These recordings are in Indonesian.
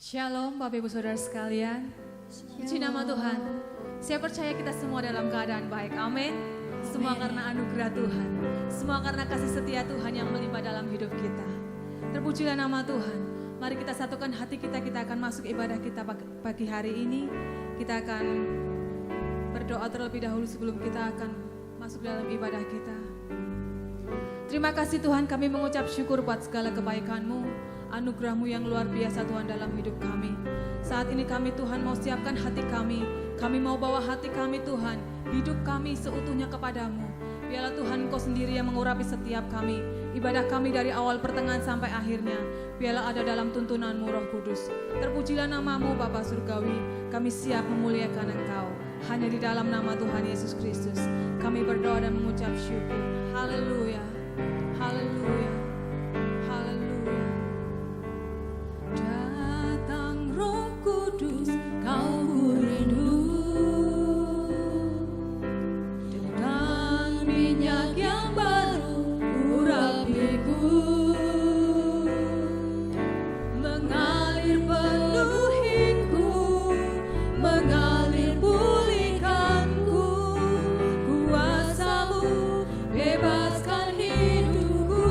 Shalom Bapak Ibu Saudara sekalian. Puji nama Tuhan. Saya percaya kita semua dalam keadaan baik. Amin. Semua karena anugerah Tuhan. Semua karena kasih setia Tuhan yang melimpah dalam hidup kita. Terpujilah nama Tuhan. Mari kita satukan hati kita. Kita akan masuk ibadah kita pagi hari ini. Kita akan berdoa terlebih dahulu sebelum kita akan masuk dalam ibadah kita. Terima kasih Tuhan, kami mengucap syukur buat segala kebaikan-Mu, anugerah-Mu yang luar biasa Tuhan dalam hidup kami. Saat ini kami Tuhan mau siapkan hati kami mau bawa hati kami Tuhan, hidup kami seutuhnya kepadamu. Biarlah Tuhan Engkau sendiri yang mengurapi setiap kami, ibadah kami dari awal pertengahan sampai akhirnya. Biarlah ada dalam tuntunan-Mu Roh Kudus. Terpujilah nama-Mu Bapa Surgawi, kami siap memuliakan Engkau. Hanya di dalam nama Tuhan Yesus Kristus kami berdoa dan mengucap syukur. Haleluya, haleluya, haleluya. Datang Roh Kudus, Kau ku rindu, dengan minyak yang baru urapiku, mengalir penuhiku, mengalir pulihkanku, kuasa-Mu bebaskan hidupku.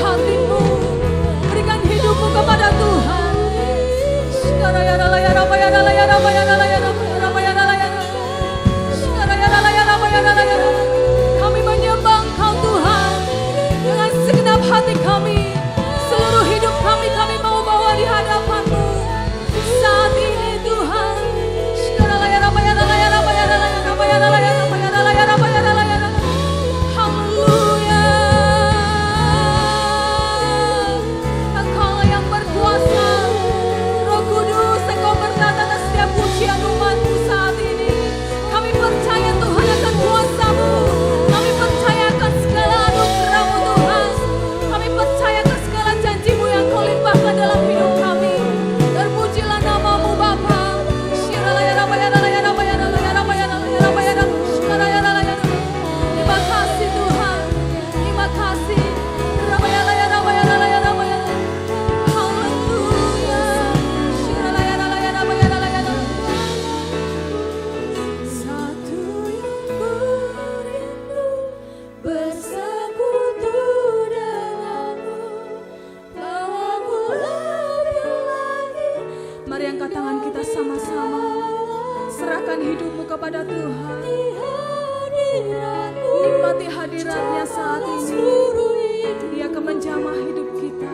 hatimu, berikan hidupmu kepada Tuhan. Kami menyembah Engkau Tuhan dengan segenap hati kami, seluruh hidup kami mau bawa di hadapan-Mu saat ini Tuhan. Haleluya. Engkau yang berkuasa, Roh Kudus, Engkau berkata atas setiap pujian umat-Mu saat ini. Kami percaya Tuhan akan kuasa-Mu, kami percaya akan segala anugerah-Mu Tuhan, kami percaya akan segala janji-Mu yang Kau limpahkan dalam hidup kami. Terpujilah nama-Mu Bapa. Terima kasih Tuhan, terima kasih. Haleluya. Satu yang kurindu bersekutu denganmu, bawaku lebih lagi. Mari angkat tangan kita sama-sama, serahkan hidupmu kepada Tuhan. Nikmati hadiratnya saat ini. Dia akan menjamah hidup kita,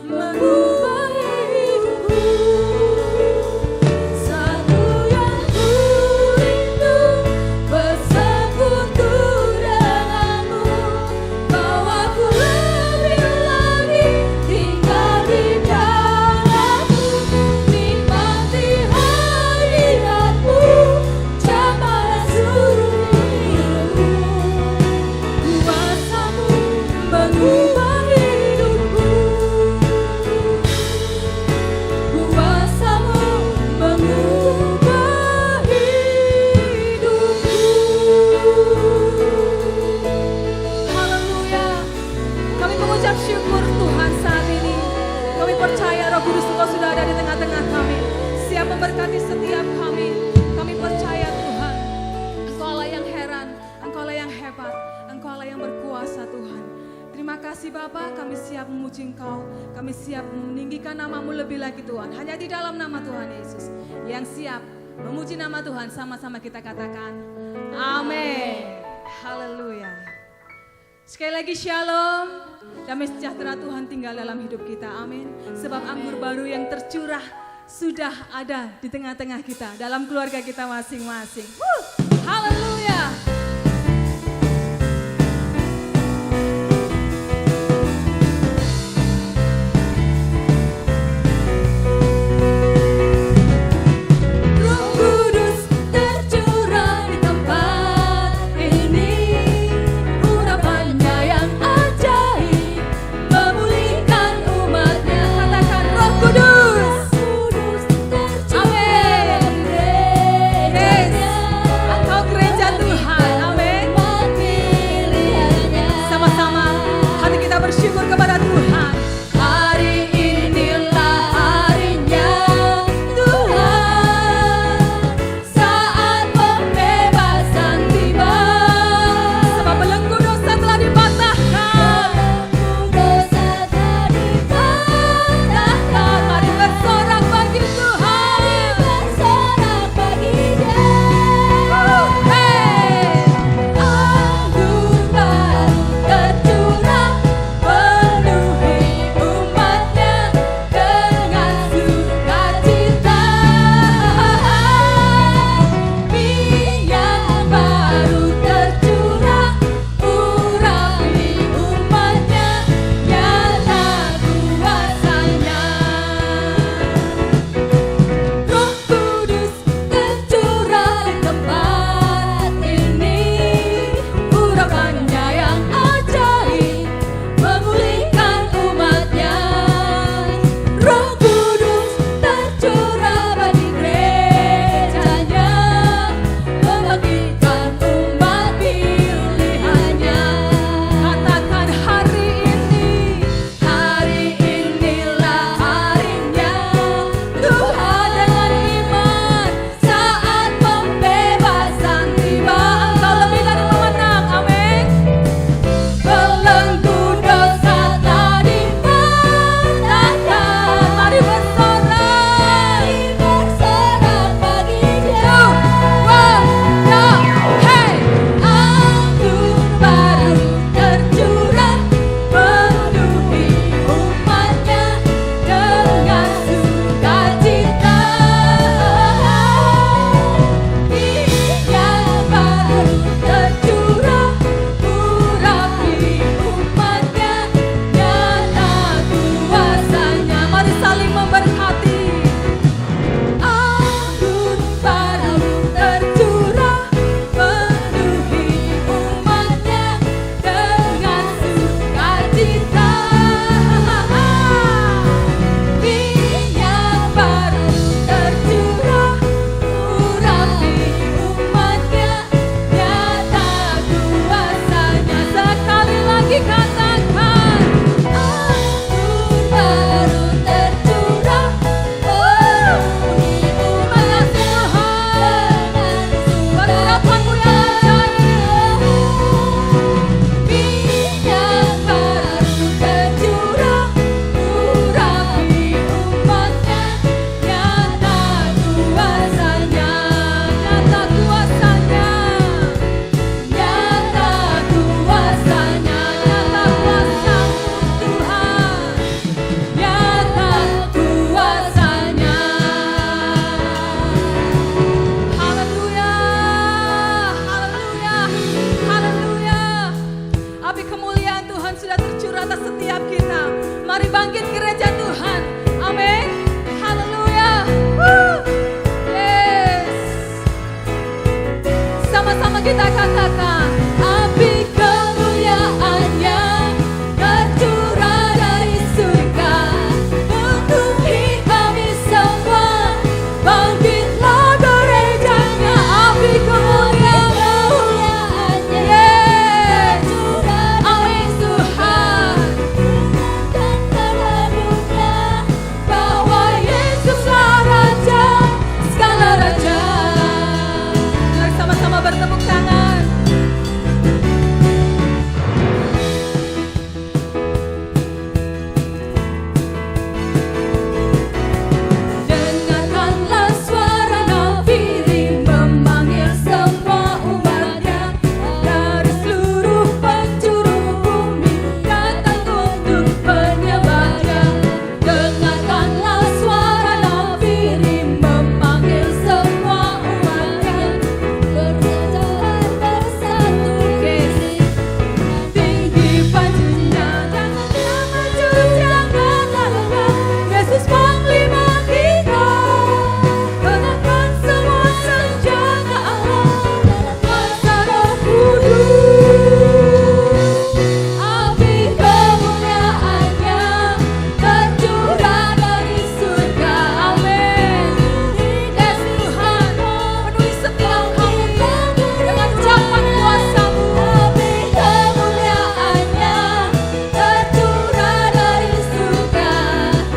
mengubah hidupku. Satu yang kurindu bersekutu denganmu, bawaku lebih lagi tinggal di dalammu. Nikmati hadiratmu, jamahlah seluruh hidupku. Kuasa-Mu mengubah hidupku. Kuasa-Mu mengubah hidupku. Haleluya. Kami mengucap syukur Tuhan saat ini. Kami percaya Roh Kudus Engkau sudah ada di tengah-tengah kami, siap memberkati setiap kami. Kami percaya Tuhan, Engkau Allah yang heran, Engkau Allah yang hebat, Engkau Allah yang berkuasa Tuhan. Terima kasih Bapa, kami siap memuji Engkau, kami siap meninggikan nama-Mu lebih lagi Tuhan. Hanya di dalam nama Tuhan Yesus yang siap memuji nama Tuhan, sama-sama kita katakan amin. Haleluya. Sekali lagi shalom, damai sejahtera Tuhan tinggal dalam hidup kita, amin. Sebab anggur baru yang tercurah sudah ada di tengah-tengah kita, dalam keluarga kita masing-masing. Haleluya. Roh Kudus tercurah di tempat ini, urapannya yang ajaib memulihkan umatnya. Katakan Roh Kudus. Amin. Yes. Engkau gereja Tuhan. Sama-sama kita katakan, api kemuliaan-Nya tercurah dari surga, penuhi kami semua, bangkitlah gerejanya. Api kemuliaan-Nya, yes, amin Tuhan. Bahwa Yesuslah Raja, segala raja. Mari sama-sama bertepuk tangan. Dengarkanlah suara Nafiri memanggil semua umatnya dari seluruh penjuru bumi, datang untuk menyembahnya. Dengarkanlah suara Nafiri memanggil semua umatnya berjalan bersatu kasih. Tinggi pajunya, janganlah maju, janganlah lengah. Yesus Panglima kita, kenakan semua senjata Allah dalam masa Roh Kudus. Api kemuliaan-Nya tercurah dari surga, amin. Yes Tuhan, penuhi setiap kami dengan ucapan kuasa-Mu. Api kemuliaan-Nya tercurah dari surga,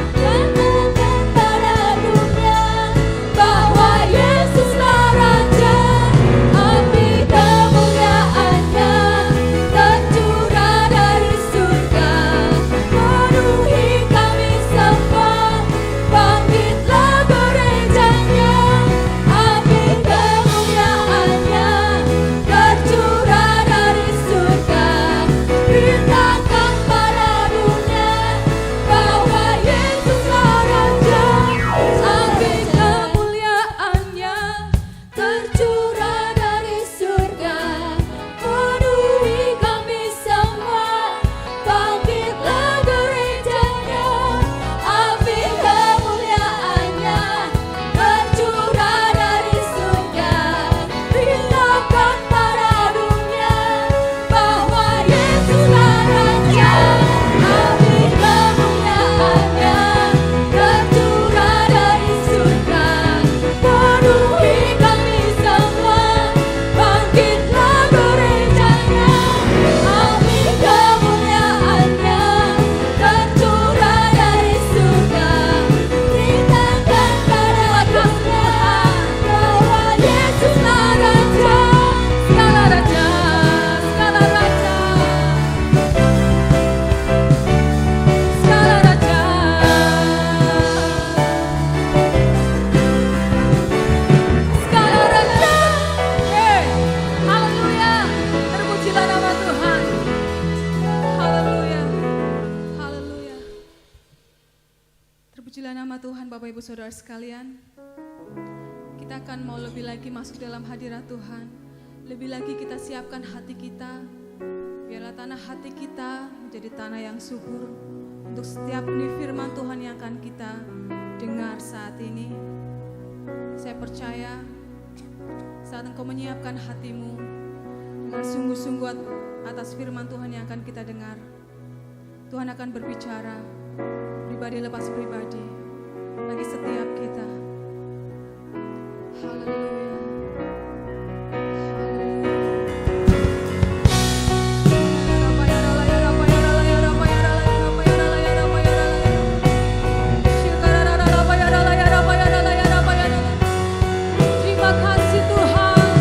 nyatakan pada dunia bahwa Yesuslah Raja. Api kemuliaan-Nya tercurah dari surga, penuhi kami semua, bangkitlah gerejanya. Api kemuliaan-Nya tercurah dari surga, beritakan pada dunia bahwa Yesuslah Raja. Api kemuliaan-Nya tercurah dari surga, penuhi kami semua, bangkitlah gerejanya. Api kemuliaan-Nya tercurah dari surga, beritakan pada dunia bahwa Yesuslah Raja. Api kemuliaan-Nya tercurah dari surga, penuhi kami semua, bangkitlah gerejanya. Api kemuliaan-Nya tercurah dari surga, beritakan pada dunia bahwa Yesuslah Raja, segala raja, segala raja, segala raja. Segala raja, haleluya, terpujilah nama Tuhan, haleluya, haleluya. Terpujilah nama Tuhan. Bapak Ibu Saudara sekalian, kita akan mau lebih lagi masuk dalam hadirat Tuhan. Lebih lagi kita siapkan hati kita, biarlah tanah hati kita menjadi tanah yang subur untuk setiap benih firman Tuhan yang akan kita dengar saat ini. Saya percaya saat engkau menyiapkan hatimu dengan sungguh-sungguh atas firman Tuhan yang akan kita dengar, Tuhan akan berbicara pribadi lepas pribadi bagi setiap kita. Haleluya. Terima kasih Tuhan.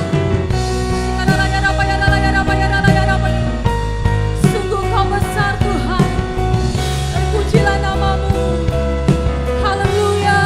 Sungguh Kau besar Tuhan. Terpujilah nama-Mu. Haleluya.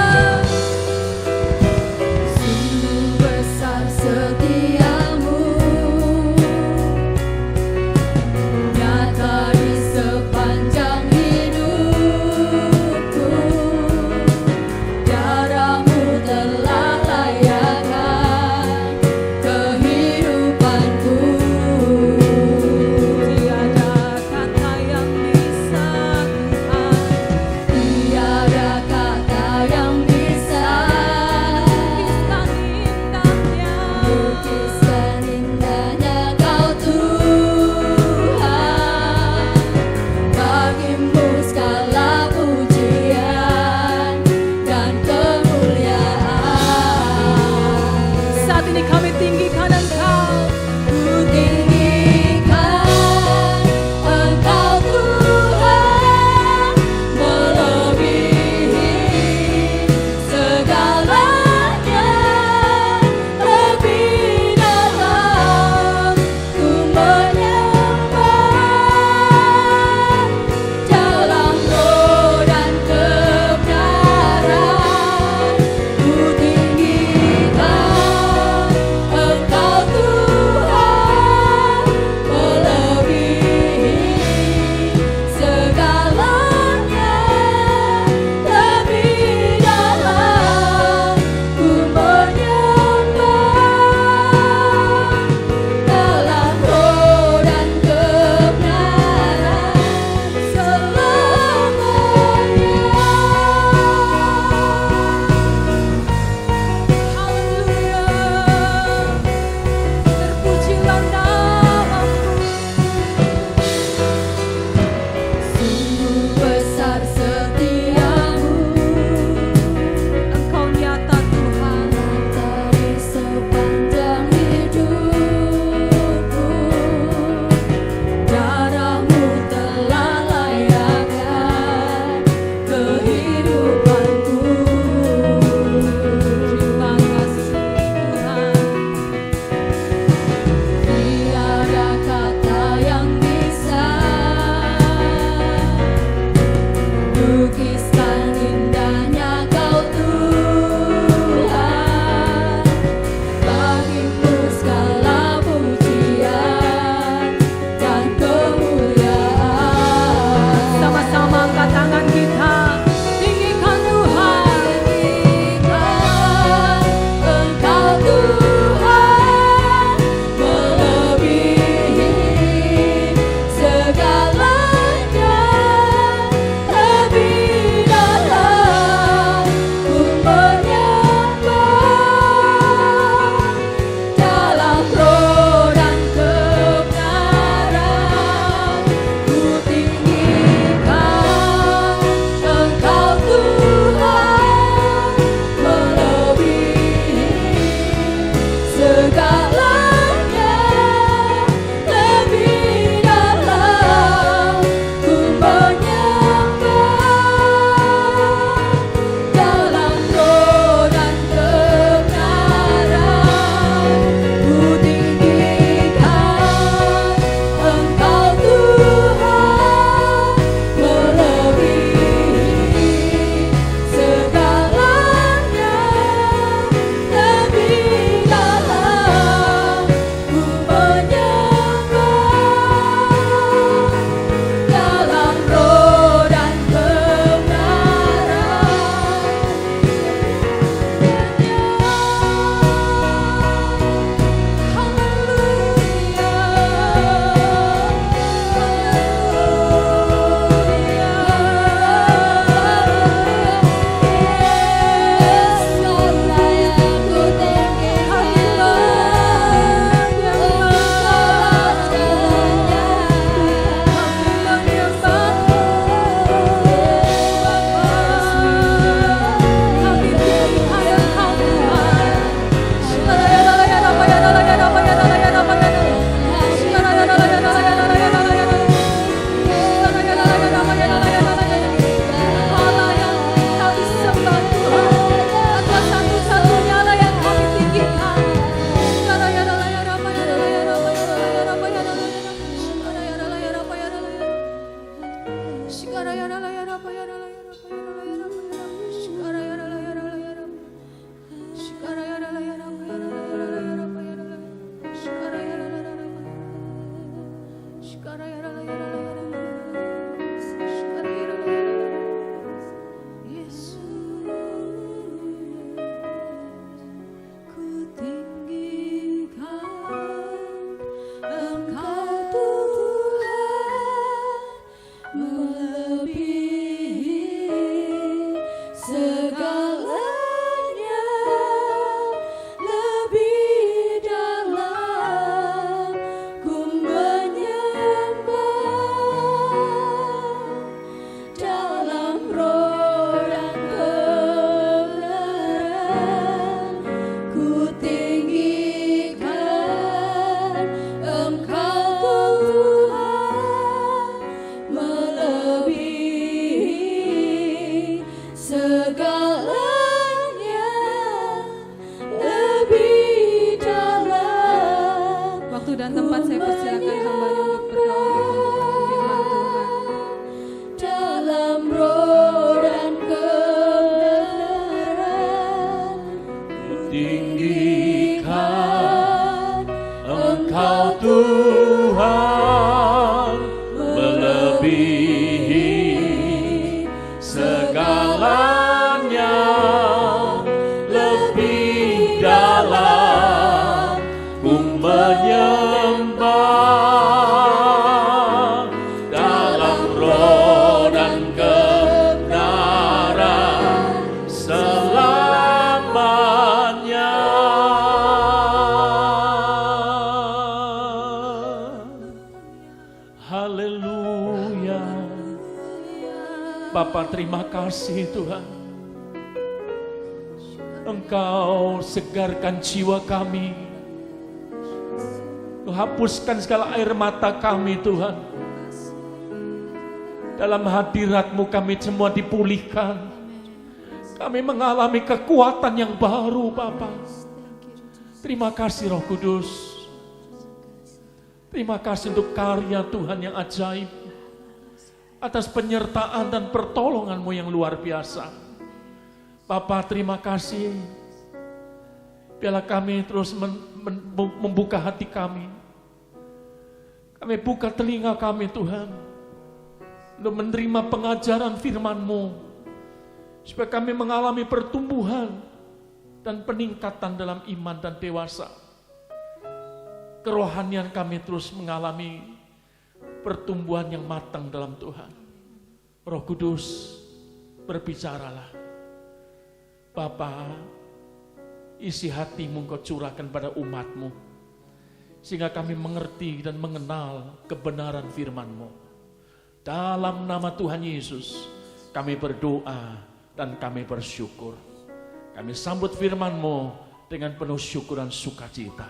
dan tempat, saya persilakan hamba-Nya untuk berdoa untuk pembukaan firman Tuhan. Dalam roh dan kebenaran tinggikan Engkau Tuhan, melebihi segalanya, lebih dalam ku menyembah dalam roh dan kebenaran selamanya. Haleluya. Bapa, terima kasih Tuhan. Engkau segarkan jiwa kami. Engkau hapuskan segala air mata kami Tuhan. Dalam hadirat-Mu kami semua dipulihkan. Kami mengalami kekuatan yang baru Bapa. Terima kasih Roh Kudus. Terima kasih untuk karya Tuhan yang ajaib. Atas penyertaan dan pertolongan-Mu yang luar biasa. Bapa, terima kasih. Biarlah kami terus membuka hati kami. Kami buka telinga kami Tuhan. Untuk menerima pengajaran firman-Mu. Supaya kami mengalami pertumbuhan dan peningkatan dalam iman dan dewasa. Kerohanian kami terus mengalami pertumbuhan yang matang dalam Tuhan. Roh Kudus, berbicaralah. Bapa, isi hati-Mu Engkau curahkan pada umat-Mu. Sehingga kami mengerti dan mengenal kebenaran firman-Mu. Dalam nama Tuhan Yesus, kami berdoa dan kami bersyukur. Kami sambut firman-Mu dengan penuh syukur dan sukacita.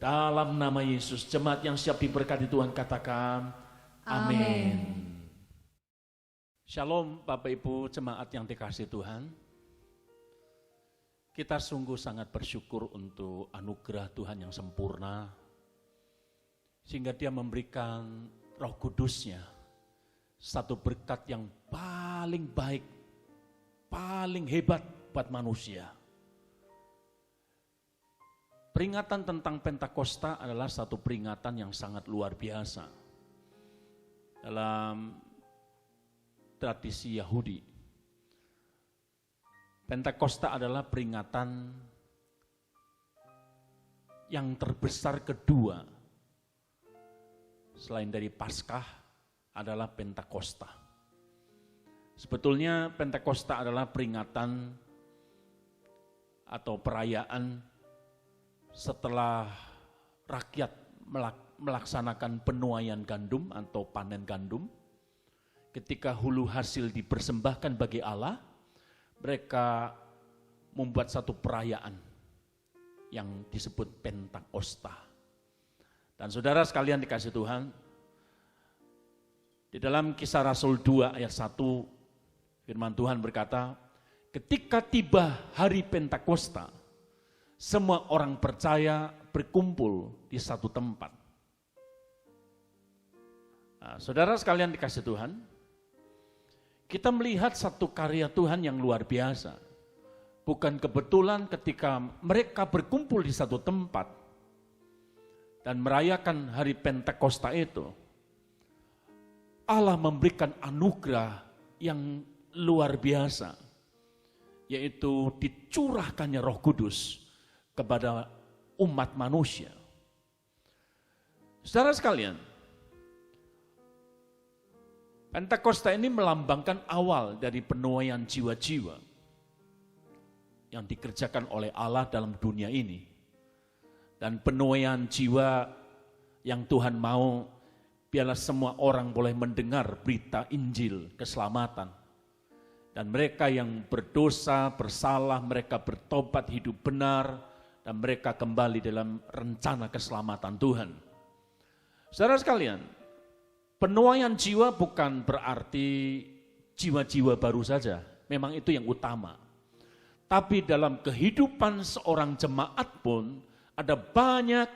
Dalam nama Yesus, jemaat yang siap diberkati Tuhan katakan, amin. Shalom Bapak Ibu jemaat yang dikasihi Tuhan. Kita sungguh sangat bersyukur untuk anugerah Tuhan yang sempurna. Sehingga Dia memberikan Roh Kudus-Nya. Satu berkat yang paling baik, paling hebat buat manusia. Peringatan tentang Pentakosta adalah satu peringatan yang sangat luar biasa. Dalam tradisi Yahudi, Pentakosta adalah peringatan yang terbesar kedua. Selain dari Paskah adalah Pentakosta. Sebetulnya Pentakosta adalah peringatan atau perayaan setelah rakyat melaksanakan penuaian gandum atau panen gandum, ketika hulu hasil dipersembahkan bagi Allah, mereka membuat satu perayaan yang disebut Pentakosta. Dan saudara sekalian dikasih Tuhan, di dalam Kisah Rasul 2 ayat 1, firman Tuhan berkata, ketika tiba hari Pentakosta, semua orang percaya berkumpul di satu tempat. Nah, saudara sekalian dikasih Tuhan, kita melihat satu karya Tuhan yang luar biasa. Bukan kebetulan ketika mereka berkumpul di satu tempat dan merayakan hari Pentakosta itu, Allah memberikan anugerah yang luar biasa, yaitu dicurahkannya Roh Kudus kepada umat manusia. Saudara sekalian, Pentakosta ini melambangkan awal dari penuaian jiwa-jiwa yang dikerjakan oleh Allah dalam dunia ini. Dan penuaian jiwa yang Tuhan mau, biarlah semua orang boleh mendengar berita Injil keselamatan. Dan mereka yang berdosa, bersalah, mereka bertobat hidup benar, dan mereka kembali dalam rencana keselamatan Tuhan. Saudara sekalian, penuaian jiwa bukan berarti jiwa-jiwa baru saja, memang itu yang utama. Tapi dalam kehidupan seorang jemaat pun ada banyak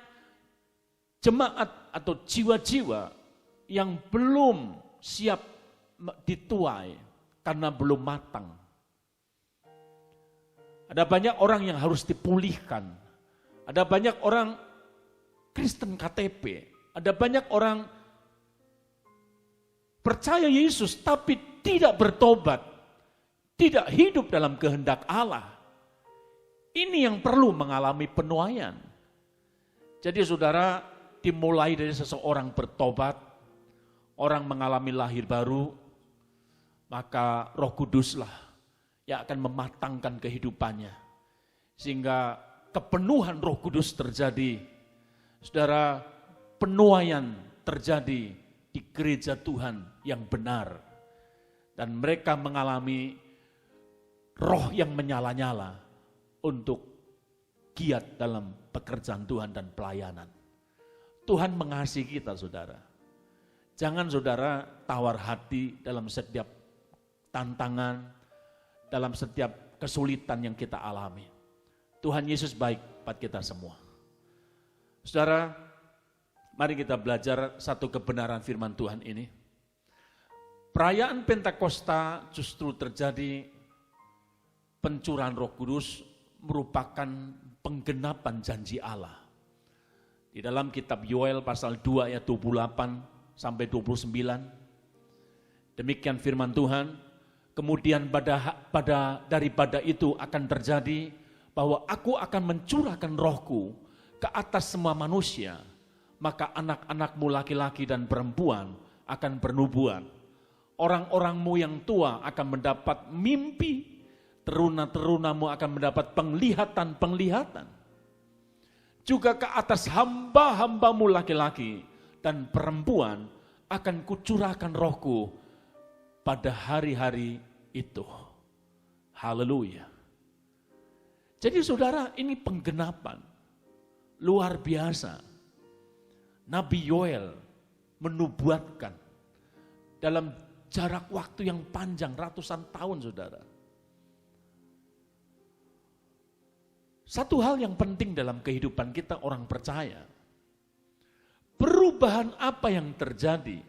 jemaat atau jiwa-jiwa yang belum siap dituai karena belum matang. Ada banyak orang yang harus dipulihkan. Ada banyak orang Kristen KTP. Ada banyak orang percaya Yesus tapi tidak bertobat. Tidak hidup dalam kehendak Allah. Ini yang perlu mengalami penuaian. Jadi saudara, dimulai dari seseorang bertobat, orang mengalami lahir baru, maka Roh Kuduslah yang akan mematangkan kehidupannya. Sehingga kepenuhan Roh Kudus terjadi. Saudara, penuaian terjadi di gereja Tuhan yang benar. Dan mereka mengalami roh yang menyala-nyala untuk giat dalam pekerjaan Tuhan dan pelayanan. Tuhan mengasihi kita, saudara. Jangan saudara tawar hati dalam setiap tantangan, dalam setiap kesulitan yang kita alami. Tuhan Yesus baik buat kita semua. Saudara, mari kita belajar satu kebenaran firman Tuhan ini. Perayaan Pentakosta justru terjadi pencurahan Roh Kudus merupakan penggenapan janji Allah. Di dalam kitab Yoel pasal 2 ayat 28 sampai 29. Demikian firman Tuhan. Kemudian daripada itu akan terjadi bahwa aku akan mencurahkan rohku ke atas semua manusia. Maka anak-anakmu laki-laki dan perempuan akan bernubuat. Orang-orangmu yang tua akan mendapat mimpi. Teruna-terunamu akan mendapat penglihatan-penglihatan. Juga ke atas hamba-hambamu laki-laki dan perempuan akan kucurahkan rohku pada hari-hari itu. Haleluya. Jadi saudara, ini penggenapan luar biasa. Nabi Yoel menubuatkan dalam jarak waktu yang panjang, ratusan tahun, saudara. Satu hal yang penting dalam kehidupan kita orang percaya, perubahan apa yang terjadi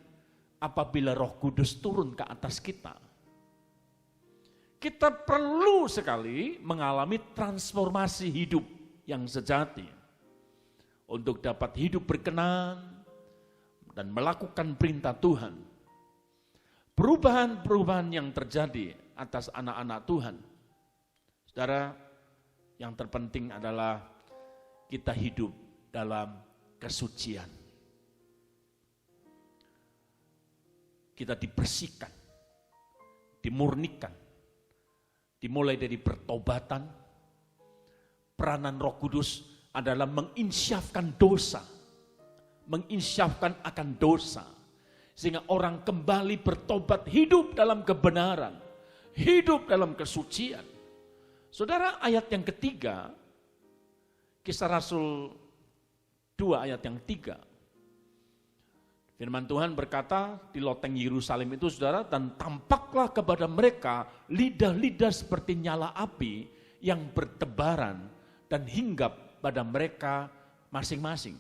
apabila Roh Kudus turun ke atas kita? Kita perlu sekali mengalami transformasi hidup yang sejati untuk dapat hidup berkenan dan melakukan perintah Tuhan. Perubahan-perubahan yang terjadi atas anak-anak Tuhan. Saudara, yang terpenting adalah kita hidup dalam kesucian. Kita dibersihkan, dimurnikan, dimulai dari pertobatan. Peranan Roh Kudus adalah menginsyafkan dosa, menginsyafkan akan dosa, sehingga orang kembali bertobat, hidup dalam kebenaran, hidup dalam kesucian. Saudara, ayat yang ketiga, Kisah Rasul 2 ayat yang 3. Firman Tuhan berkata di loteng Yerusalem itu, saudara, dan tampaklah kepada mereka lidah-lidah seperti nyala api yang bertebaran dan hinggap pada mereka masing-masing.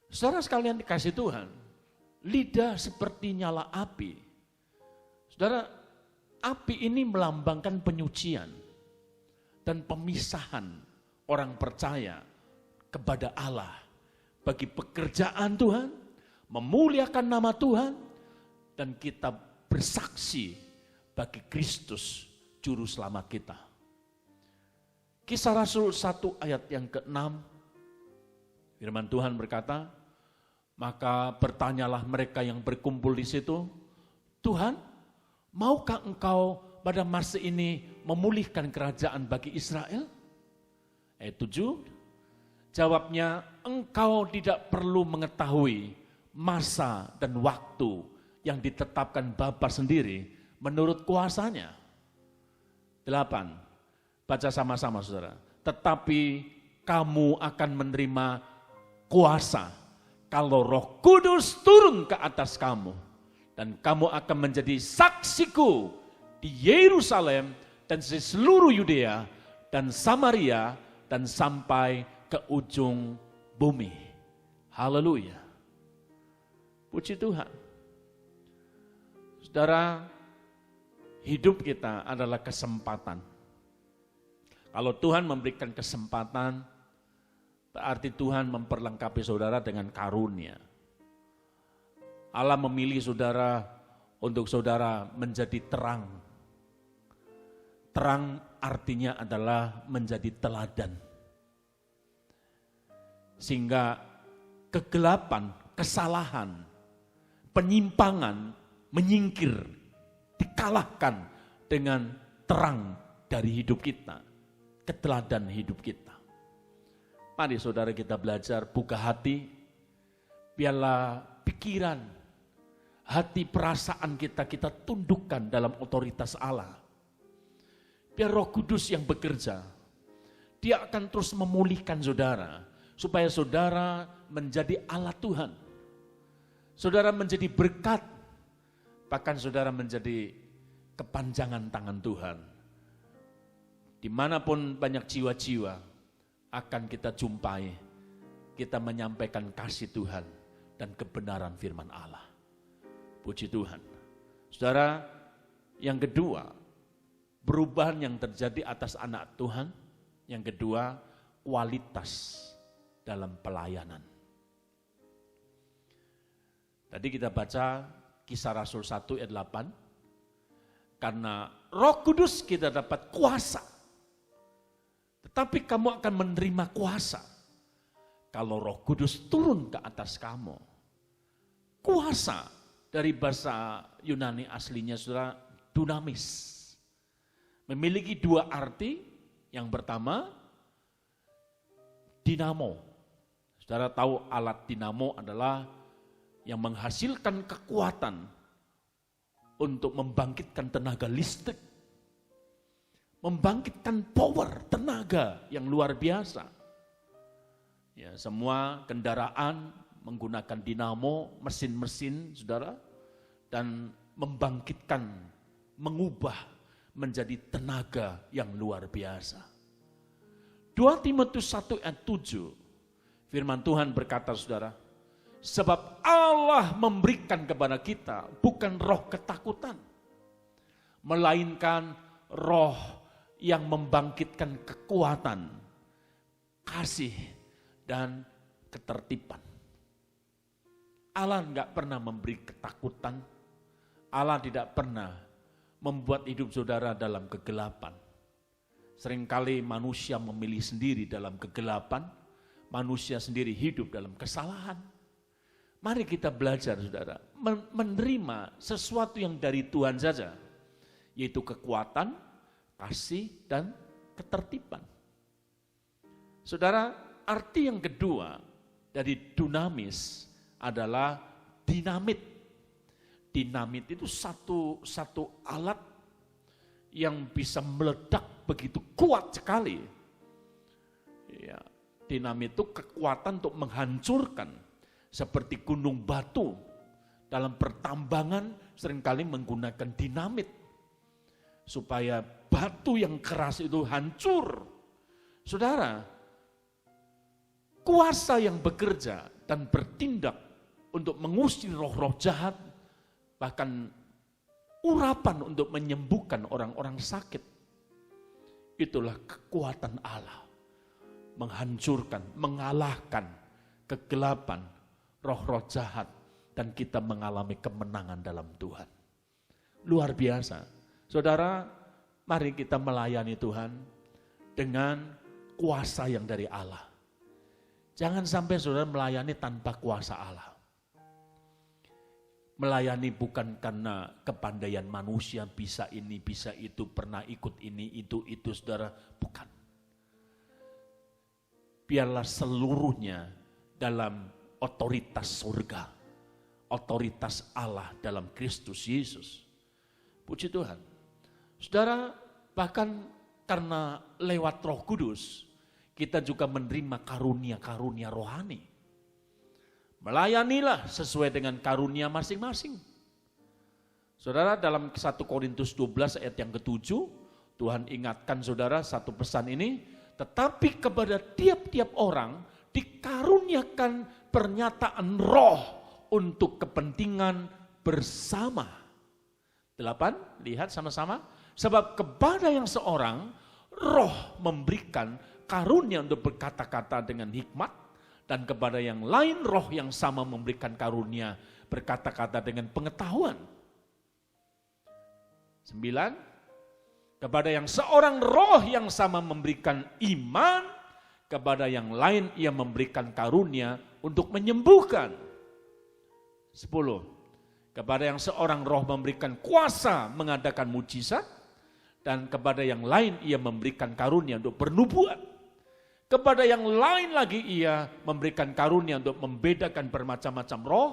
Saudara sekalian dikasih Tuhan, lidah seperti nyala api. Saudara, api ini melambangkan penyucian dan pemisahan orang percaya kepada Allah bagi pekerjaan Tuhan, memuliakan nama Tuhan, dan kita bersaksi bagi Kristus Juru Selamat kita. Kisah Rasul 1 ayat yang ke-6, firman Tuhan berkata, maka bertanyalah mereka yang berkumpul di situ, Tuhan, maukah engkau pada masa ini memulihkan kerajaan bagi Israel? Ayat 7, jawabnya, engkau tidak perlu mengetahui masa dan waktu yang ditetapkan Bapa sendiri menurut kuasanya. 8, baca sama-sama saudara. Tetapi kamu akan menerima kuasa kalau Roh Kudus turun ke atas kamu. Dan kamu akan menjadi saksiku di Yerusalem dan di seluruh Yudea dan Samaria dan sampai ke ujung bumi. Haleluya. Puji Tuhan. Saudara, hidup kita adalah kesempatan. Kalau Tuhan memberikan kesempatan, berarti Tuhan memperlengkapi saudara dengan karunia. Allah memilih saudara untuk saudara menjadi terang. Terang artinya adalah menjadi teladan. Sehingga kegelapan, kesalahan, penyimpangan menyingkir, dikalahkan dengan terang dari hidup kita, keteladan hidup kita. Mari saudara kita belajar buka hati, biarlah pikiran, hati, perasaan kita tundukkan dalam otoritas Allah. Biar Roh Kudus yang bekerja, Dia akan terus memulihkan saudara, supaya saudara menjadi alat Tuhan. Saudara menjadi berkat, bahkan saudara menjadi kepanjangan tangan Tuhan. Dimanapun banyak jiwa-jiwa akan kita jumpai, kita menyampaikan kasih Tuhan dan kebenaran firman Allah. Puji Tuhan. Saudara, yang kedua, perubahan yang terjadi atas anak Tuhan. Yang kedua, kualitas dalam pelayanan. Tadi kita baca Kisah Rasul 1 ayat 8. Karena Roh Kudus kita dapat kuasa. Tetapi kamu akan menerima kuasa kalau Roh Kudus turun ke atas kamu. Kuasa dari bahasa Yunani aslinya saudara, dunamis. Memiliki dua arti. Yang pertama, dinamo. Saudara tahu alat dinamo adalah yang menghasilkan kekuatan untuk membangkitkan tenaga listrik. Membangkitkan power, tenaga yang luar biasa. Ya, semua kendaraan menggunakan dinamo, mesin-mesin saudara, dan membangkitkan, mengubah menjadi tenaga yang luar biasa. 2 Timotius 1 ayat 7, firman Tuhan berkata saudara, sebab Allah memberikan kepada kita bukan roh ketakutan, melainkan roh yang membangkitkan kekuatan, kasih, dan ketertiban. Allah enggak pernah memberi ketakutan, Allah tidak pernah membuat hidup saudara dalam kegelapan. Seringkali manusia memilih sendiri dalam kegelapan, manusia sendiri hidup dalam kesalahan. Mari kita belajar saudara, menerima sesuatu yang dari Tuhan saja, yaitu kekuatan, kasih, dan ketertiban. Saudara, arti yang kedua dari dunamis adalah dinamit. Dinamit itu satu alat yang bisa meledak begitu kuat sekali. Ya, dinamit itu kekuatan untuk menghancurkan seperti gunung batu. Dalam pertambangan seringkali menggunakan dinamit supaya batu yang keras itu hancur. Saudara, kuasa yang bekerja dan bertindak untuk mengusir roh-roh jahat, bahkan urapan untuk menyembuhkan orang-orang sakit. Itulah kekuatan Allah. Menghancurkan, mengalahkan kegelapan, roh-roh jahat, dan kita mengalami kemenangan dalam Tuhan. Luar biasa. Saudara, mari kita melayani Tuhan dengan kuasa yang dari Allah. Jangan sampai saudara melayani tanpa kuasa Allah. Melayani bukan karena kepandaian manusia, bisa ini, bisa itu, pernah ikut ini, itu, saudara. Bukan. Biarlah seluruhnya dalam otoritas surga, otoritas Allah dalam Kristus Yesus. Puji Tuhan. Saudara, bahkan karena lewat Roh Kudus, kita juga menerima karunia-karunia rohani. Melayanilah sesuai dengan karunia masing-masing. Saudara, dalam 1 Korintus 12 ayat yang ke-7, Tuhan ingatkan saudara satu pesan ini, tetapi kepada tiap-tiap orang dikaruniakan pernyataan roh untuk kepentingan bersama. 8, lihat sama-sama. Sebab kepada yang seorang roh memberikan karunia untuk berkata-kata dengan hikmat, dan kepada yang lain roh yang sama memberikan karunia berkata-kata dengan pengetahuan. 9, kepada yang seorang roh yang sama memberikan iman, kepada yang lain ia memberikan karunia untuk menyembuhkan. 10, kepada yang seorang roh memberikan kuasa mengadakan mujizat, dan kepada yang lain ia memberikan karunia untuk bernubuat. Kepada yang lain lagi ia memberikan karunia untuk membedakan bermacam-macam roh.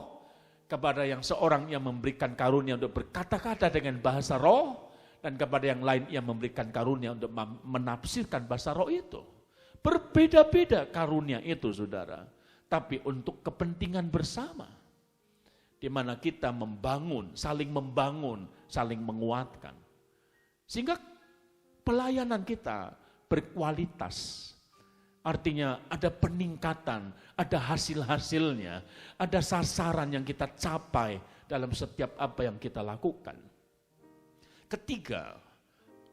Kepada yang seorang ia memberikan karunia untuk berkata-kata dengan bahasa roh. Dan kepada yang lain ia memberikan karunia untuk menafsirkan bahasa roh itu. Berbeda-beda karunia itu, saudara. Tapi untuk kepentingan bersama. Di mana kita membangun, saling menguatkan. Sehingga pelayanan kita berkualitas. Artinya ada peningkatan, ada hasil-hasilnya, ada sasaran yang kita capai dalam setiap apa yang kita lakukan. Ketiga,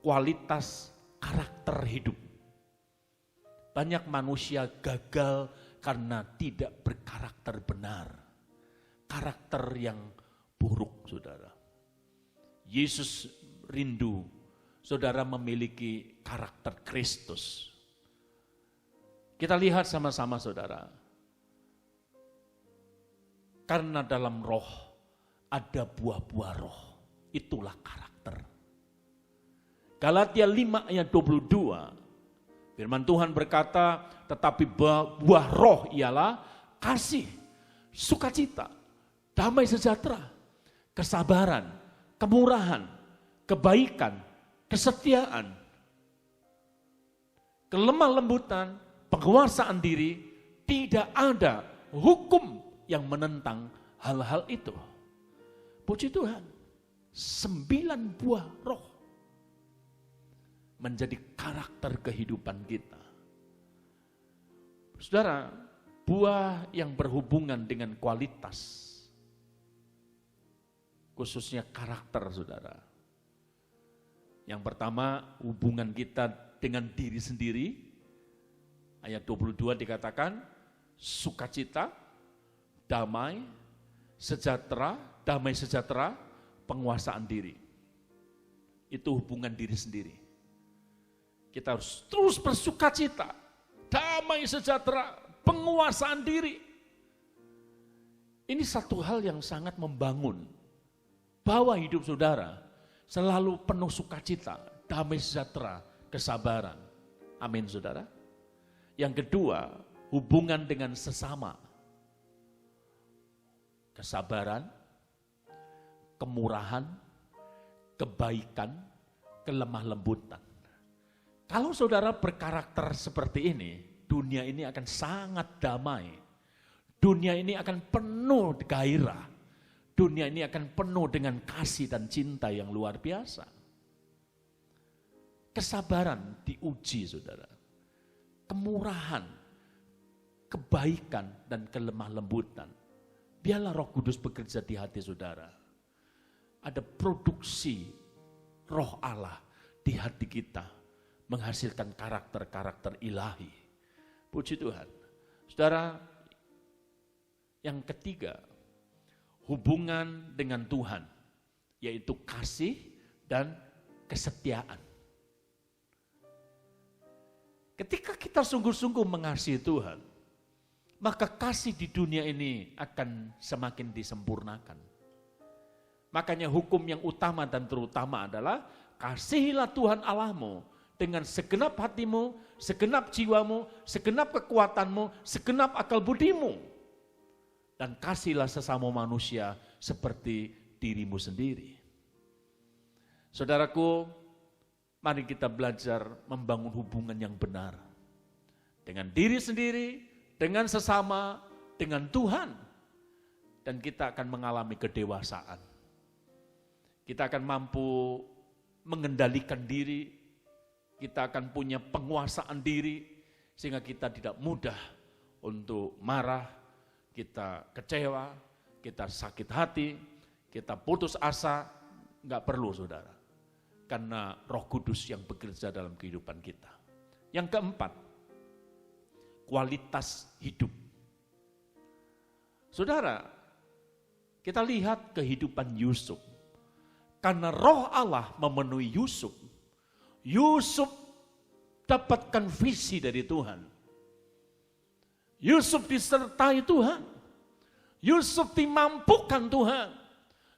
kualitas karakter hidup. Banyak manusia gagal karena tidak berkarakter benar. Karakter yang buruk, saudara. Yesus rindu saudara memiliki karakter Kristus. Kita lihat sama-sama, saudara. Karena dalam roh ada buah-buah roh. Itulah karakter. Galatia 5 ayat 22. Firman Tuhan berkata, tetapi buah roh ialah kasih, sukacita, damai sejahtera, kesabaran, kemurahan, kebaikan, kesetiaan, kelemah lembutan, penguasaan diri. Tidak ada hukum yang menentang hal-hal itu. Puji Tuhan, 9 buah roh menjadi karakter kehidupan kita. Saudara, buah yang berhubungan dengan kualitas, khususnya karakter, saudara. Yang pertama, hubungan kita dengan diri sendiri. Ayat 22 dikatakan, sukacita, damai sejahtera, penguasaan diri. Itu hubungan diri sendiri. Kita harus terus bersukacita, damai sejahtera, penguasaan diri. Ini satu hal yang sangat membangun. Bahwa hidup saudara selalu penuh sukacita, damai sejahtera, kesabaran. Amin, saudara. Yang kedua, hubungan dengan sesama. Kesabaran, kemurahan, kebaikan, kelemah lembutan. Kalau saudara berkarakter seperti ini, dunia ini akan sangat damai. Dunia ini akan penuh gairah. Dunia ini akan penuh dengan kasih dan cinta yang luar biasa. Kesabaran diuji, saudara. Kemurahan, kebaikan, dan kelemah lembutan. Biarlah Roh Kudus bekerja di hati saudara. Ada produksi Roh Allah di hati kita, menghasilkan karakter-karakter ilahi. Puji Tuhan. Saudara, yang ketiga, hubungan dengan Tuhan, yaitu kasih dan kesetiaan. Ketika kita sungguh-sungguh mengasihi Tuhan, maka kasih di dunia ini akan semakin disempurnakan. Makanya hukum yang utama dan terutama adalah kasihilah Tuhan Allahmu dengan segenap hatimu, segenap jiwamu, segenap kekuatanmu, segenap akal budimu. Dan kasihlah sesama manusia seperti dirimu sendiri. Saudaraku, mari kita belajar membangun hubungan yang benar. Dengan diri sendiri, dengan sesama, dengan Tuhan. Dan kita akan mengalami kedewasaan. Kita akan mampu mengendalikan diri. Kita akan punya penguasaan diri. Sehingga kita tidak mudah untuk marah, kita kecewa, kita sakit hati, kita putus asa, nggak perlu saudara. Karena Roh Kudus yang bekerja dalam kehidupan kita. Yang keempat, kualitas hidup. Saudara, kita lihat kehidupan Yusuf. Karena Roh Allah memenuhi Yusuf. Yusuf dapatkan visi dari Tuhan. Yusuf disertai Tuhan. Yusuf dimampukan Tuhan.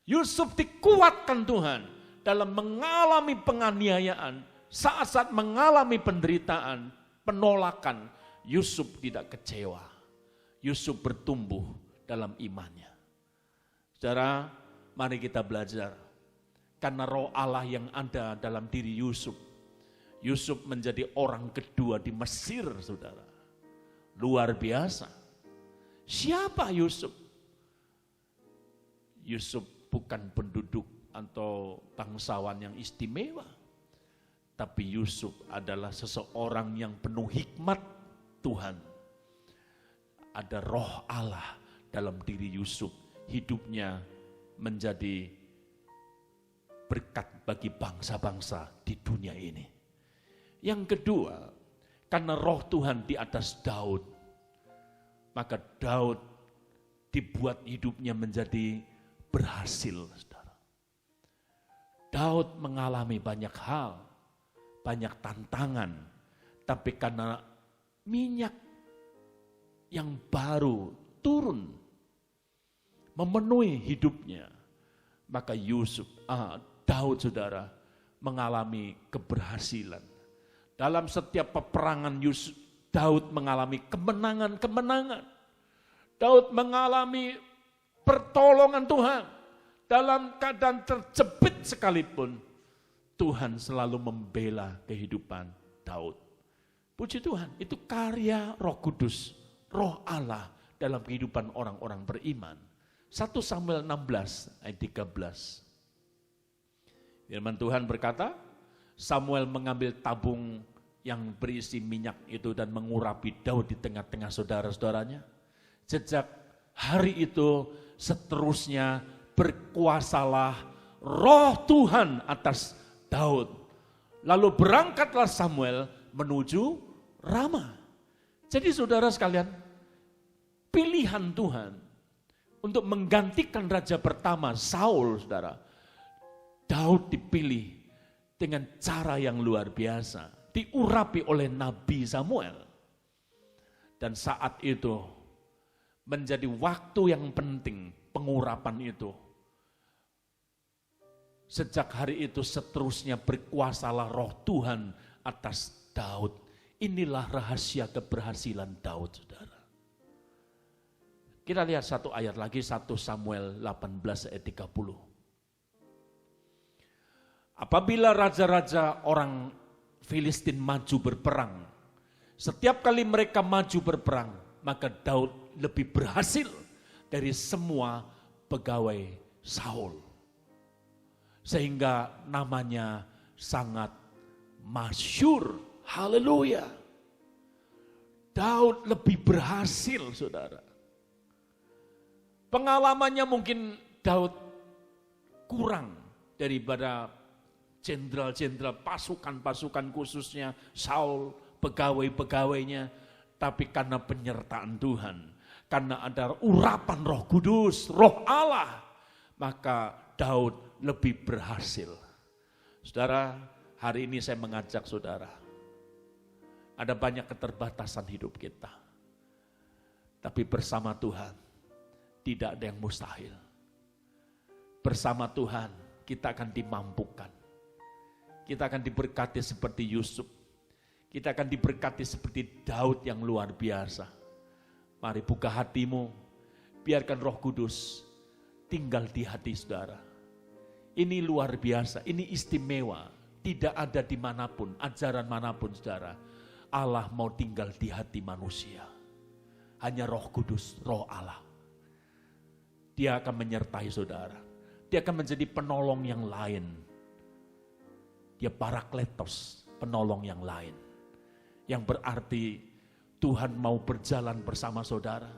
Yusuf dikuatkan Tuhan dalam mengalami penganiayaan. Saat-saat mengalami penderitaan, penolakan, Yusuf tidak kecewa. Yusuf bertumbuh dalam imannya. Saudara, mari kita belajar. Karena Roh Allah yang ada dalam diri Yusuf. Yusuf menjadi orang kedua di Mesir, saudara. Luar biasa. Siapa Yusuf? Yusuf bukan penduduk atau bangsawan yang istimewa. Tapi Yusuf adalah seseorang yang penuh hikmat Tuhan. Ada Roh Allah dalam diri Yusuf. Hidupnya menjadi berkat bagi bangsa-bangsa di dunia ini. Yang kedua, karena Roh Tuhan di atas Daud, maka Daud dibuat hidupnya menjadi berhasil. Saudara. Daud mengalami banyak hal, banyak tantangan, tapi karena minyak yang baru turun, memenuhi hidupnya, maka Daud saudara mengalami keberhasilan. Dalam setiap peperangan Daud mengalami kemenangan-kemenangan. Daud mengalami pertolongan Tuhan. Dalam keadaan terjepit sekalipun, Tuhan selalu membela kehidupan Daud. Puji Tuhan, itu karya Roh Kudus, Roh Allah dalam kehidupan orang-orang beriman. 1 Samuel 16 ayat 13. Firman Tuhan berkata, Samuel mengambil tabung yang berisi minyak itu dan mengurapi Daud di tengah-tengah saudara-saudaranya. Sejak hari itu seterusnya berkuasalah Roh Tuhan atas Daud. Lalu berangkatlah Samuel menuju Rama. Jadi saudara sekalian, pilihan Tuhan untuk menggantikan raja pertama Saul, saudara. Daud dipilih dengan cara yang luar biasa. Diurapi oleh Nabi Samuel. Dan saat itu menjadi waktu yang penting pengurapan itu. Sejak hari itu seterusnya berkuasalah Roh Tuhan atas Daud. Inilah rahasia keberhasilan Daud, saudara. Kita lihat satu ayat lagi, 1 Samuel 18 ayat 30. Apabila raja-raja orang Filistin maju berperang, setiap kali mereka maju berperang, maka Daud lebih berhasil dari semua pegawai Saul. Sehingga namanya sangat masyhur. Haleluya. Daud lebih berhasil, saudara. Pengalamannya mungkin Daud kurang daripada jenderal-jenderal, pasukan-pasukan khususnya Saul, pegawai-pegawainya. Tapi karena penyertaan Tuhan, karena ada urapan Roh Kudus, Roh Allah, maka Daud lebih berhasil. Saudara, hari ini saya mengajak saudara, ada banyak keterbatasan hidup kita. Tapi bersama Tuhan, tidak ada yang mustahil. Bersama Tuhan, kita akan dimampukan. Kita akan diberkati seperti Yusuf. Kita akan diberkati seperti Daud yang luar biasa. Mari buka hatimu, biarkan Roh Kudus tinggal di hati saudara. Ini luar biasa, ini istimewa. Tidak ada dimanapun, ajaran manapun saudara. Allah mau tinggal di hati manusia. Hanya Roh Kudus, Roh Allah. Dia akan menyertai saudara. Dia akan menjadi penolong yang lain. Dia parakletos, penolong yang lain. Yang berarti Tuhan mau berjalan bersama saudara.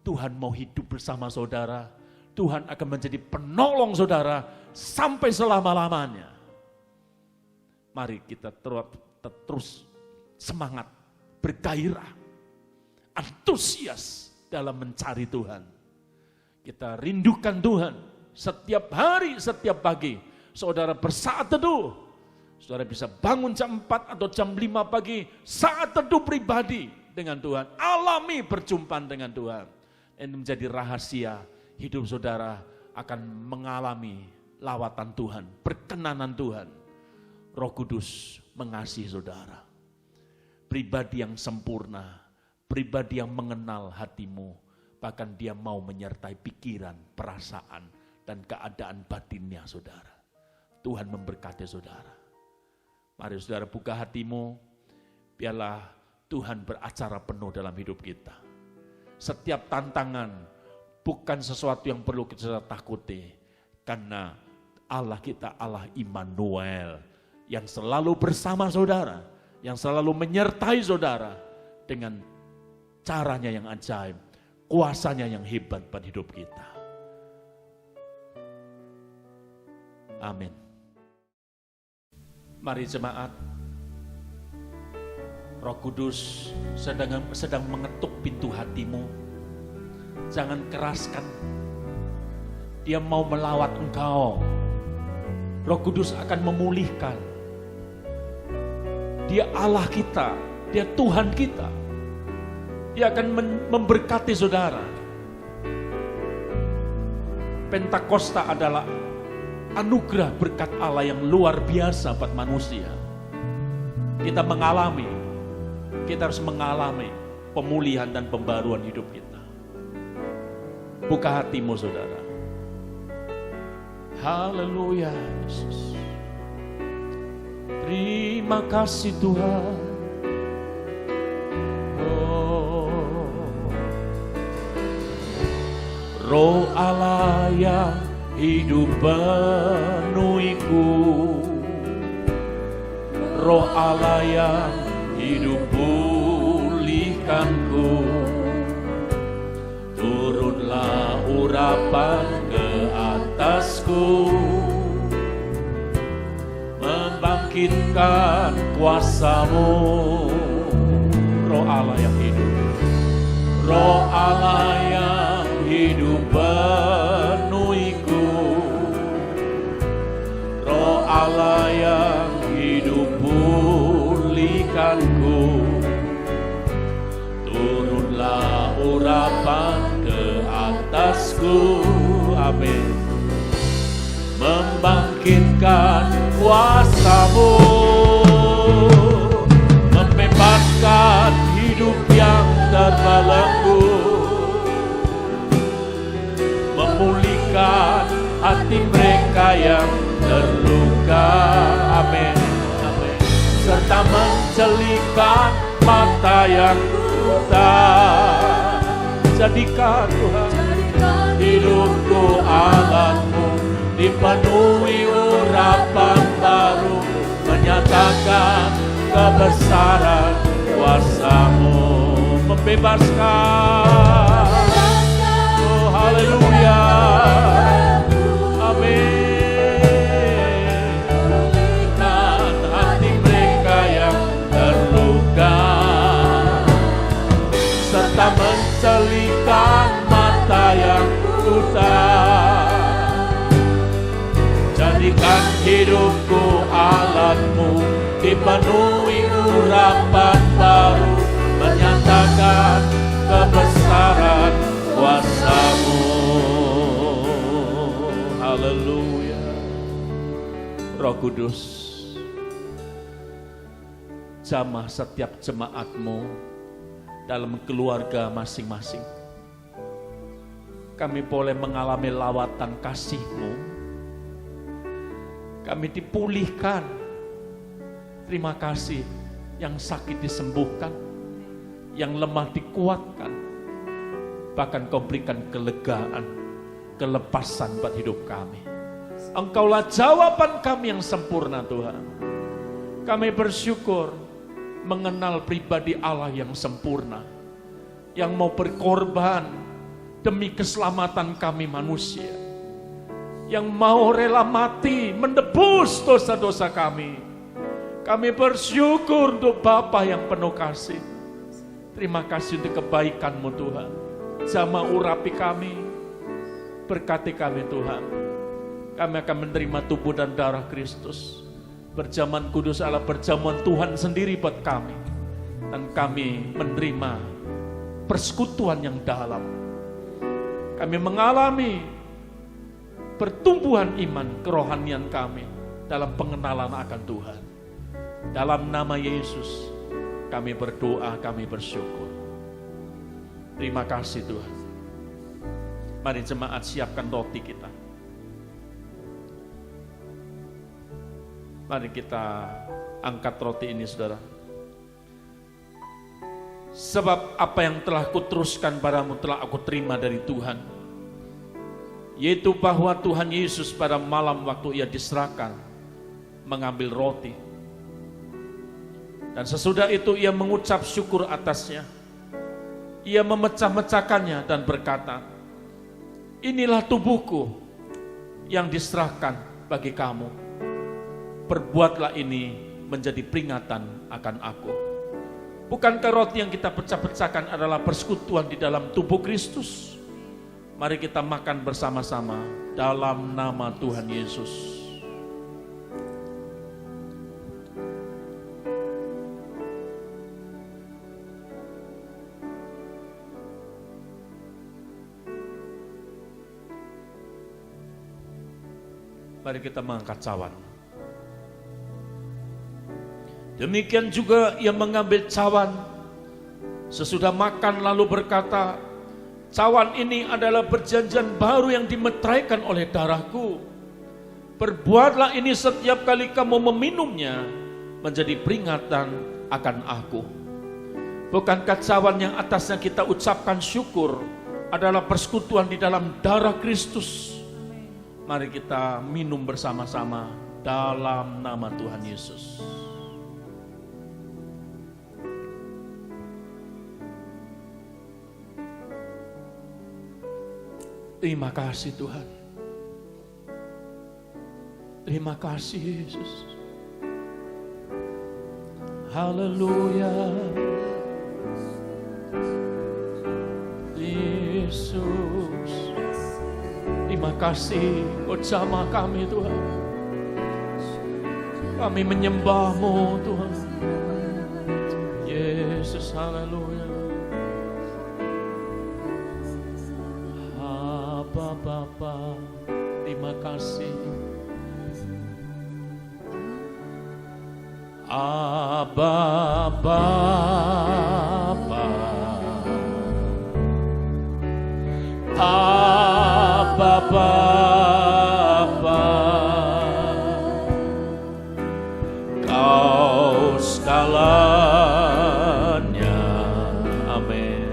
Tuhan mau hidup bersama saudara. Tuhan akan menjadi penolong saudara sampai selama-lamanya. Mari kita terus semangat, bergairah, antusias dalam mencari Tuhan. Kita rindukan Tuhan setiap hari, setiap pagi. Saudara bersaat teduh, saudara bisa bangun jam 4 atau jam 5 pagi, saat teduh pribadi dengan Tuhan. Alami perjumpaan dengan Tuhan. Ini menjadi rahasia hidup saudara akan mengalami lawatan Tuhan, perkenanan Tuhan. Roh Kudus mengasihi saudara. Pribadi yang sempurna, pribadi yang mengenal hatimu, bahkan dia mau menyertai pikiran, perasaan, dan keadaan batinnya saudara. Tuhan memberkati saudara. Mari saudara buka hatimu, biarlah Tuhan beracara penuh dalam hidup kita. Setiap tantangan bukan sesuatu yang perlu kita takuti, karena Allah kita Allah Immanuel, yang selalu bersama saudara, yang selalu menyertai saudara dengan caranya yang ajaib, kuasanya yang hebat pada hidup kita. Amin. Mari jemaat, Roh Kudus sedang mengetuk pintu hatimu. Jangan keraskan. Dia mau melawat engkau. Roh Kudus akan memulihkan. Dia Allah kita, Dia Tuhan kita. Dia akan memberkati saudara. Pentakosta adalah anugerah berkat Allah yang luar biasa buat manusia. Kita harus mengalami pemulihan dan pembaruan hidup kita. Buka hatimu saudara. Haleluya Yesus. Terima kasih Tuhan. Oh. Roh Allah yang hidup penuhiku. Roh Allah yang hidup pulihkanku. Turunlah urapan ke atasku, membangkitkan kuasa-Mu. Roh Allah yang hidup, Roh Allah yang hidup penuhiku. Roh Allah yang hidup pulihkanku. Turunlah urapan ke atasku. Amin. Membangkitkan kuasa-Mu, membebaskan hidup yang terbelenggu, memulihkan hati mereka yang terluka. Amin. Amin. Serta menjelikan mata yang buta. Jadikan Tuhan hidupku alatmu, dipenuhi urapan baru, menyatakan kebesaran kuasa-Mu, membebaskan. Oh haleluya. Amin. Dan hati mereka yang terluka, serta mencelikan mata yang buta. Jadikan hidupku alatmu, dipenuhi urapan baru, menyatakan kebesaran kuasa-Mu. Haleluya. Roh Kudus, jamah setiap jemaat-Mu dalam keluarga masing-masing. Kami boleh mengalami lawatan kasih-Mu. Kami dipulihkan. Terima kasih. Yang sakit disembuhkan, yang lemah dikuatkan. Bahkan Kau berikan kelegaan, kelepasan buat hidup kami. Engkaulah jawaban kami yang sempurna Tuhan. Kami bersyukur mengenal pribadi Allah yang sempurna, yang mau berkorban demi keselamatan kami manusia, yang mau rela mati menebus dosa-dosa kami. Kami bersyukur untuk Bapa yang penuh kasih. Terima kasih untuk kebaikan-Mu Tuhan. Jamah urapi kami, berkati kami Tuhan. Kami akan menerima tubuh dan darah Kristus. Berjamuan kudus Allah, berjamuan Tuhan sendiri buat kami. Dan kami menerima persekutuan yang dalam. Kami mengalami pertumbuhan iman kerohanian kami dalam pengenalan akan Tuhan. Dalam nama Yesus kami berdoa, kami bersyukur. Terima kasih Tuhan. Mari jemaat siapkan roti kita. Mari kita angkat roti ini saudara. Sebab apa yang telah kuteruskan padamu telah aku terima dari Tuhan, yaitu bahwa Tuhan Yesus pada malam waktu ia diserahkan mengambil roti, dan sesudah itu ia mengucap syukur atasnya. Ia memecah-mecahkannya dan berkata, inilah tubuhku yang diserahkan bagi kamu. Perbuatlah ini menjadi peringatan akan aku. Bukankah roti yang kita pecah-pecahkan adalah persekutuan di dalam tubuh Kristus? Mari kita makan bersama-sama dalam nama Tuhan Yesus. Mari kita mengangkat cawan. Demikian juga ia mengambil cawan sesudah makan lalu berkata, cawan ini adalah perjanjian baru yang dimeteraikan oleh darahku. Perbuatlah ini setiap kali kamu meminumnya menjadi peringatan akan aku. Bukankah cawan yang atasnya kita ucapkan syukur adalah persekutuan di dalam darah Kristus? Mari kita minum bersama-sama dalam nama Tuhan Yesus. Terima kasih Tuhan. Terima kasih Yesus. Haleluya. Yesus. Terima kasih Kau jamah kami Tuhan. Kami menyembah-Mu Tuhan. Yesus, haleluya. Bapa, terima kasih. Abba Bapa, Abba Bapa, Kau segalanya, amin.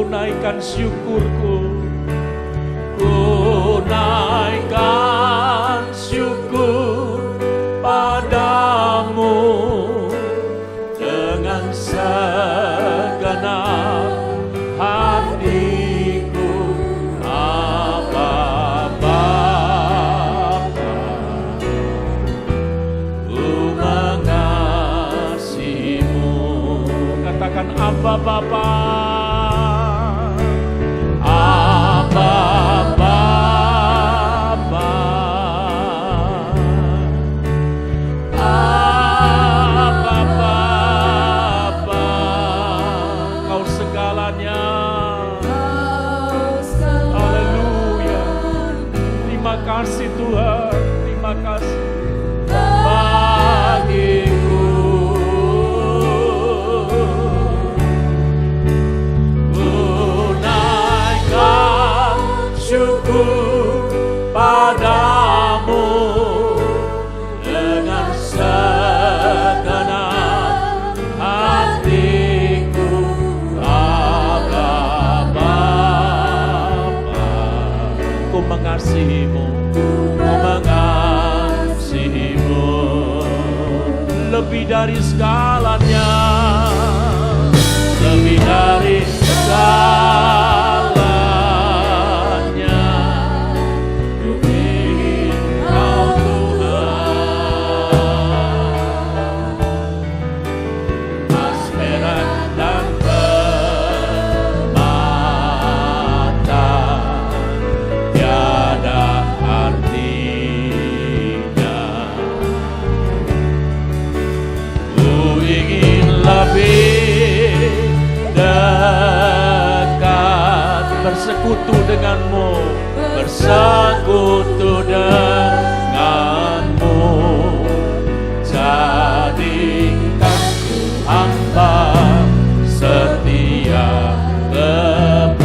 Naikkan syukurku, ku naikkan syukur padamu dengan segenap hatiku. Abba Bapa, ku mengasihimu. Katakan Abba Bapa. Terima kasih Tuhan, terima kasih bagiku. Ku naikkan syukur padamu dengan segenap hatiku. Abba Bapa, ku mengasihimu, mengasihimu lebih dari segalanya. bersekutu denganmu, bersekutu denganmu. Jadikan ku hamba setia kepadamu.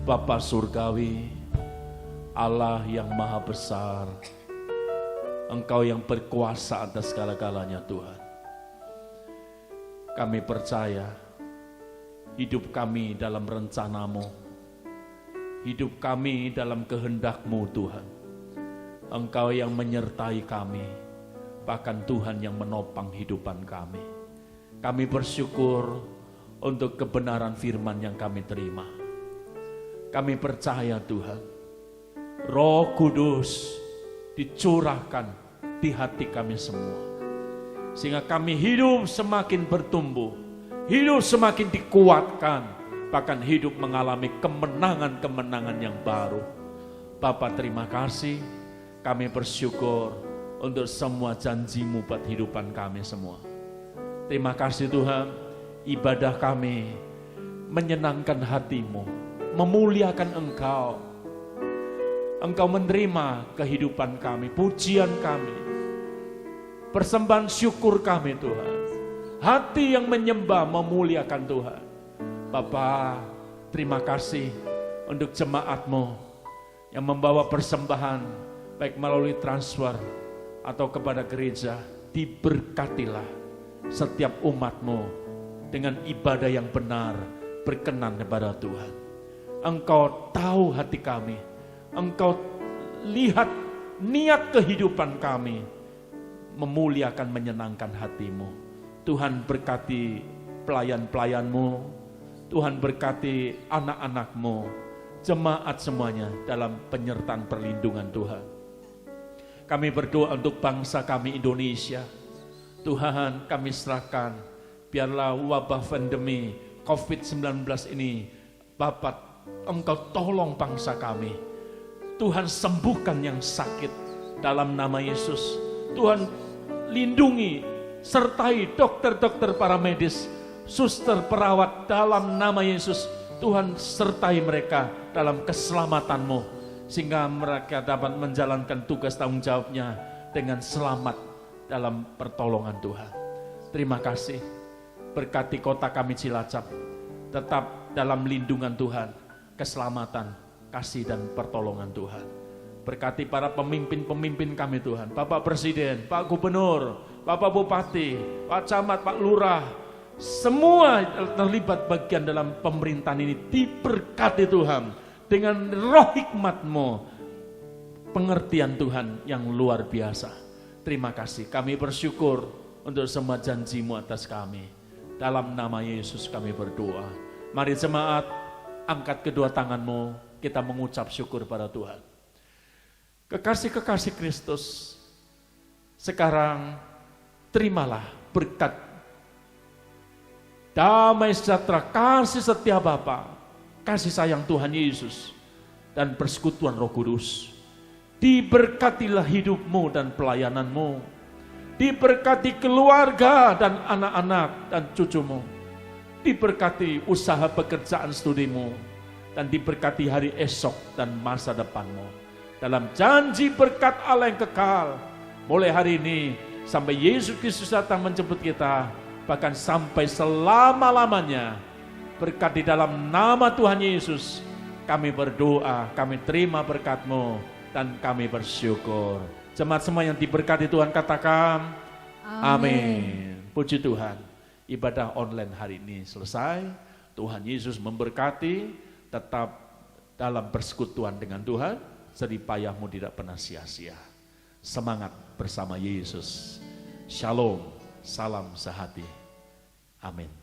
Bapa Surgawi, Allah yang maha besar, Engkau yang berkuasa atas segala-galanya Tuhan. Kami percaya hidup kami dalam rencana-Mu, hidup kami dalam kehendak-Mu Tuhan. Engkau yang menyertai kami, bahkan Tuhan yang menopang hidupan kami. Kami bersyukur untuk kebenaran firman yang kami terima. Kami percaya Tuhan, Roh Kudus dicurahkan di hati kami semua, sehingga kami hidup semakin bertumbuh, hidup semakin dikuatkan, bahkan hidup mengalami kemenangan-kemenangan yang baru. Bapa, terima kasih, kami bersyukur untuk semua janji-Mu buat kehidupan kami semua. Terima kasih Tuhan, ibadah kami menyenangkan hati-Mu, memuliakan Engkau. Engkau menerima kehidupan kami, pujian kami, persembahan syukur kami Tuhan. Hati yang menyembah, memuliakan Tuhan. Bapa, terima kasih untuk jemaat-Mu yang membawa persembahan, baik melalui transfer atau kepada gereja. Diberkatilah setiap umat-Mu dengan ibadah yang benar, berkenan kepada Tuhan. Engkau tahu hati kami, Engkau lihat niat kehidupan kami, memuliakan, menyenangkan hati-Mu. Tuhan berkati pelayan-pelayan-Mu, Tuhan berkati anak-anak-Mu, jemaat semuanya dalam penyertaan perlindungan Tuhan. Kami berdoa untuk bangsa kami Indonesia. Tuhan, kami serahkan, biarlah wabah pandemi COVID-19 ini, Bapa, Engkau tolong bangsa kami. Tuhan, sembuhkan yang sakit dalam nama Yesus. Tuhan, lindungi, sertai dokter-dokter, para medis, suster, perawat dalam nama Yesus. Tuhan, sertai mereka dalam keselamatan-Mu, sehingga mereka dapat menjalankan tugas tanggung jawabnya dengan selamat dalam pertolongan Tuhan. Terima kasih, berkati kota kami Cilacap, tetap dalam lindungan Tuhan, keselamatan, kasih dan pertolongan Tuhan. Berkati para pemimpin-pemimpin kami Tuhan, Bapak Presiden, Pak Gubernur, Bapak Bupati, Pak Camat, Pak Lurah, semua terlibat bagian dalam pemerintahan ini. Diberkati Tuhan dengan roh hikmat-Mu, pengertian Tuhan yang luar biasa. Terima kasih, kami bersyukur untuk semua janji-Mu atas kami. Dalam nama Yesus kami berdoa. Mari jemaat, angkat kedua tangan-Mu, kita mengucap syukur pada Tuhan. Kekasih-kekasih Kristus, sekarang terimalah berkat damai sejahtera, kasih setia Bapa, kasih sayang Tuhan Yesus, dan persekutuan Roh Kudus. Diberkatilah hidupmu dan pelayananmu, diberkati keluarga dan anak-anak dan cucumu, diberkati usaha pekerjaan studimu, dan diberkati hari esok dan masa depanmu. Dalam janji berkat Allah yang kekal, mulai hari ini sampai Yesus Kristus datang menjemput kita, bahkan sampai selama-lamanya. Berkat di dalam nama Tuhan Yesus, kami berdoa, kami terima berkat-Mu, dan kami bersyukur. Jemaat semua yang diberkati Tuhan katakan, amin. Puji Tuhan, ibadah online hari ini selesai. Tuhan Yesus memberkati. Tetap dalam persekutuan dengan Tuhan, jerih payahmu tidak pernah sia-sia. Semangat bersama Yesus. Shalom, salam sehati. Amin.